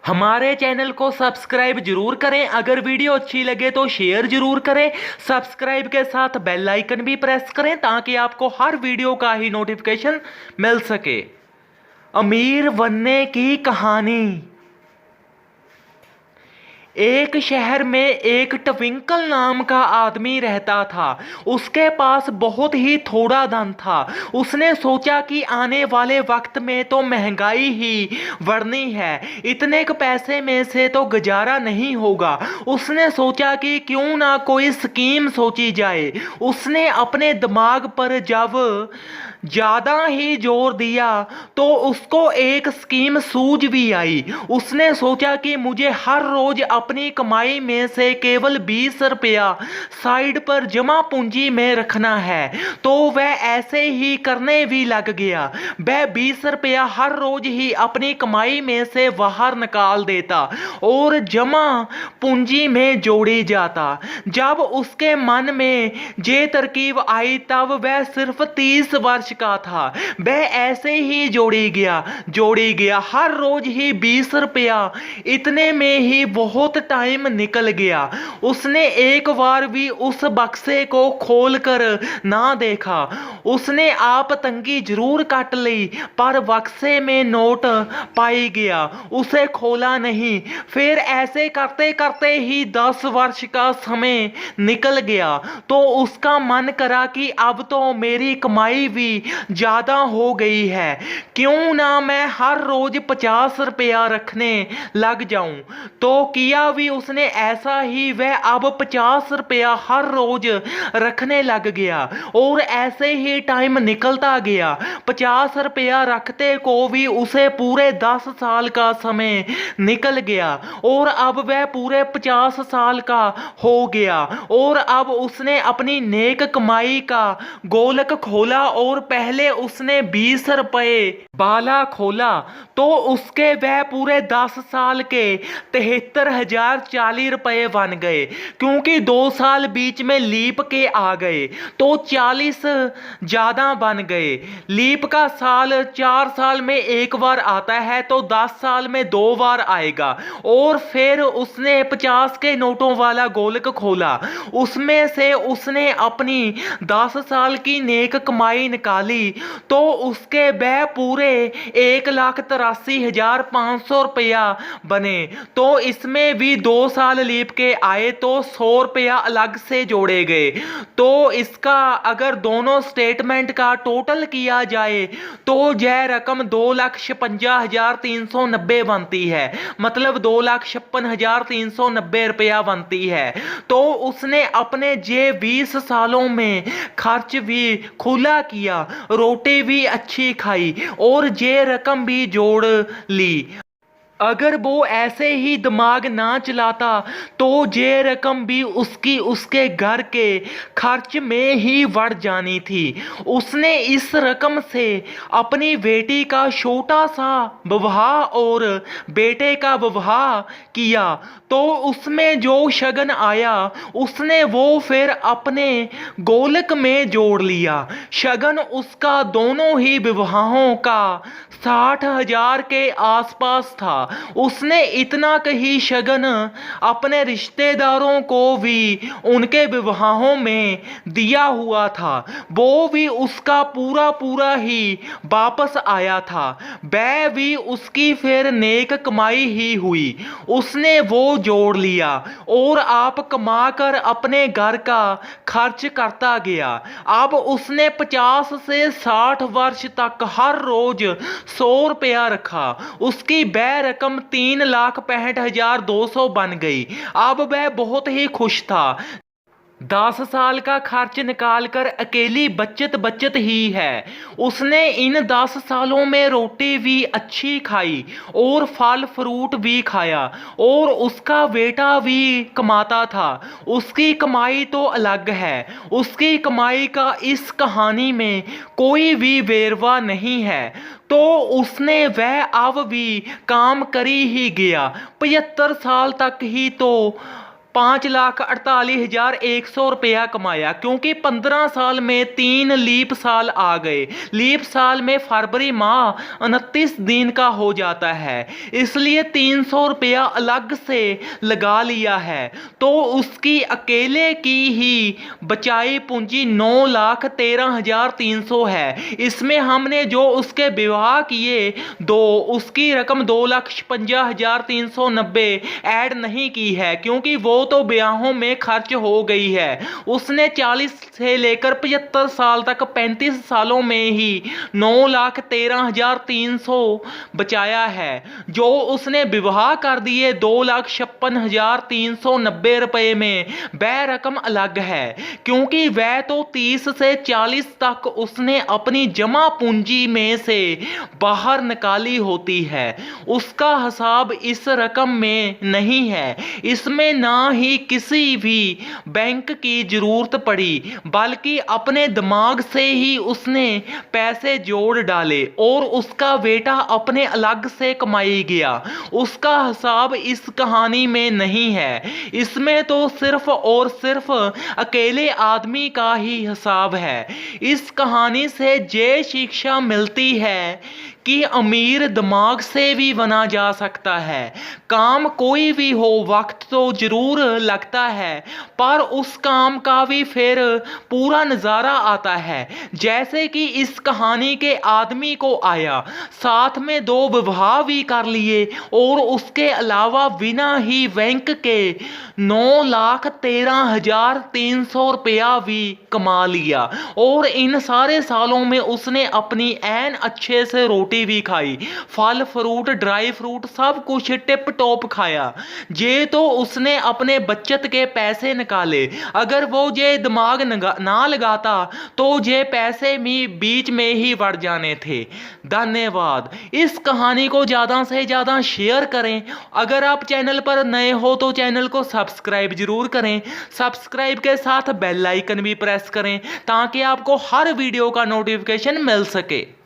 हमारे चैनल को सब्सक्राइब जरूर करें। अगर वीडियो अच्छी लगे तो शेयर जरूर करें। सब्सक्राइब के साथ बेल आइकन भी प्रेस करें ताकि आपको हर वीडियो का ही नोटिफिकेशन मिल सके। अमीर बनने की कहानी। एक शहर में एक ट्विंकल नाम का आदमी रहता था। उसके पास बहुत ही थोड़ा धन था। उसने सोचा कि आने वाले वक्त में तो महंगाई ही बढ़नी है, इतने पैसे में से तो गुजारा नहीं होगा। उसने सोचा कि क्यों ना कोई स्कीम सोची जाए। उसने अपने दिमाग पर जब ज़्यादा ही जोर दिया तो उसको एक स्कीम सूझ भी आई। उसने सोचा कि मुझे हर रोज अपनी कमाई में से केवल 20 रुपया साइड पर जमा पूंजी में रखना है। तो वह ऐसे ही करने भी लग गया। वह 20 रुपया हर रोज ही अपनी कमाई में से बाहर निकाल देता और जमा पूंजी में जोड़ी जाता। जब उसके मन में ये तरकीब आई तब वह सिर्फ 30 वर्ष का था। वह ऐसे ही जोड़ी गया हर रोज ही 20 रुपया। इतने में ही बहुत टाइम निकल गया। उसने एक बार भी उस बक्से को खोलकर ना देखा। उसने आप तंगी जरूर काट ली पर बक्से में नोट पाई गया, उसे खोला नहीं। फिर ऐसे करते करते ही 10 वर्ष का समय निकल गया तो उसका मन करा कि अब तो मेरी कमाई भी ज्यादा हो गई है, क्यों ना मैं हर रोज 50 रुपया रखने लग जाऊं। तो किया भी उसने ऐसा ही। वह अब 50 रुपया हर रोज रखने लग गया और ऐसे ही टाइम निकलता गया। 50 रुपया रखते को भी उसे पूरे 10 साल का समय निकल गया और अब वह पूरे 50 साल का हो गया। और अब उसने अपनी नेक कमाई का गोलक खोला और पहले उसने 20 रुपए बाला खोला तो उसके वह पूरे 10 साल के 73,040 रुपए बन गए। क्योंकि 2 साल बीच में लीप के आ गए तो 40 ज्यादा बन गए। लीप का साल 4 साल में एक बार आता है तो 10 साल में 2 बार आएगा। और फिर उसने 50 के नोटों वाला गोलक खोला। उसमें से उसने अपनी 10 साल की नेक कमाई निकाली तो उसके वह पूरे 1,83,500 रुपया बने। तो इसमें भी 2 साल लीप के आए तो 100 रुपया अलग से जोड़े गए। तो इसका अगर दोनों स्टेटमेंट का टोटल किया जाए तो यह रकम 2,56,390 बनती है, मतलब 2,56,390 रुपया बनती है। तो उसने अपने जे 20 सालों में खर्च भी खुला किया, रोटी भी अच्छी खाई और ये रकम भी जोड़ ली। अगर वो ऐसे ही दिमाग ना चलाता तो ये रकम भी उसके घर के खर्च में ही बढ़ जानी थी। उसने इस रकम से अपनी बेटी का छोटा सा विवाह और बेटे का विवाह किया तो उसमें जो शगन आया उसने वो फिर अपने गोलक में जोड़ लिया। शगन उसका दोनों ही विवाहों का 60,000 के आसपास था। उसने इतना कही शगन अपने रिश्तेदारों को भी उनके विवाहों में दिया हुआ था। वो भी उसका पूरा पूरा ही वापस आया था। वह भी उसकी फिर नेक कमाई ही हुई। उसने वो जोड़ लिया और आप कमाकर अपने घर का खर्च करता गया। अब उसने 50 से 60 वर्ष तक हर रोज 100 रुपया रखा। उसकी वह रकम 3,65,200 बन गई। अब वह बहुत ही खुश था। 10 साल का खर्च निकालकर अकेली बचत ही है। उसने इन 10 सालों में रोटी भी अच्छी खाई और फल फ्रूट भी खाया और उसका बेटा भी कमाता था। उसकी कमाई तो अलग है। उसकी कमाई का इस कहानी में कोई भी वेरवा नहीं है। तो उसने वह अब भी काम करी ही गया। 75 साल तक ही तो 5,48,100 रुपया कमाया, क्योंकि 15 साल में 3 लीप साल आ गए। लीप साल में फरवरी माह 29 दिन का हो जाता है, इसलिए 300 रुपया अलग से लगा लिया है। तो उसकी अकेले की ही बचाई पूंजी 9,13,300 है। इसमें हमने जो उसके विवाह किए उसकी रकम 2,56,390 ऐड नहीं की है, क्योंकि वो तो ब्याहों में खर्च हो गई है। उसने 40 से लेकर 75 साल तक 35 सालों में ही 9,13,300 बचाया है। जो उसने विवाह कर दिए 2,56,390 रुपए में, वह रकम अलग है, क्योंकि वह तो 30 से 40 तक उसने अपनी जमा पूंजी में से बाहर निकाली होती है। उसका हिसाब इस रकम में नहीं है। इसमें ना ही किसी भी बैंक की जरूरत पड़ी, बल्कि अपने दिमाग से ही उसने पैसे जोड़ डाले और उसका बेटा अपने अलग से कमाई गया। उसका हिसाब इस कहानी में नहीं है। इसमें तो सिर्फ और सिर्फ अकेले आदमी का ही हिसाब है। इस कहानी से ये शिक्षा मिलती है कि अमीर दिमाग से भी बना जा सकता है। काम कोई भी हो, वक्त तो जरूर लगता है, पर उस काम का भी फिर पूरा नज़ारा आता है। जैसे कि इस कहानी के आदमी को आया, साथ में 2 विवाह भी कर लिए और उसके अलावा बिना ही बैंक के 9,13,300 रुपया भी कमा लिया। और इन सारे सालों में उसने अपनी ऐन अच्छे से रोटी भी खाई, फल फ्रूट ड्राई फ्रूट सब कुछ टिप टॉप खाया। ये तो उसने अपने बचत के पैसे निकाले। अगर वो ये दिमाग ना लगाता तो ये पैसे भी बीच में ही बढ़ जाने थे। धन्यवाद। इस कहानी को ज़्यादा से ज़्यादा शेयर करें। अगर आप चैनल पर नए हो तो चैनल को सब्सक्राइब जरूर करें। सब्सक्राइब के साथ बेल आइकन भी प्रेस करें, ताकि आपको हर वीडियो का नोटिफिकेशन मिल सके।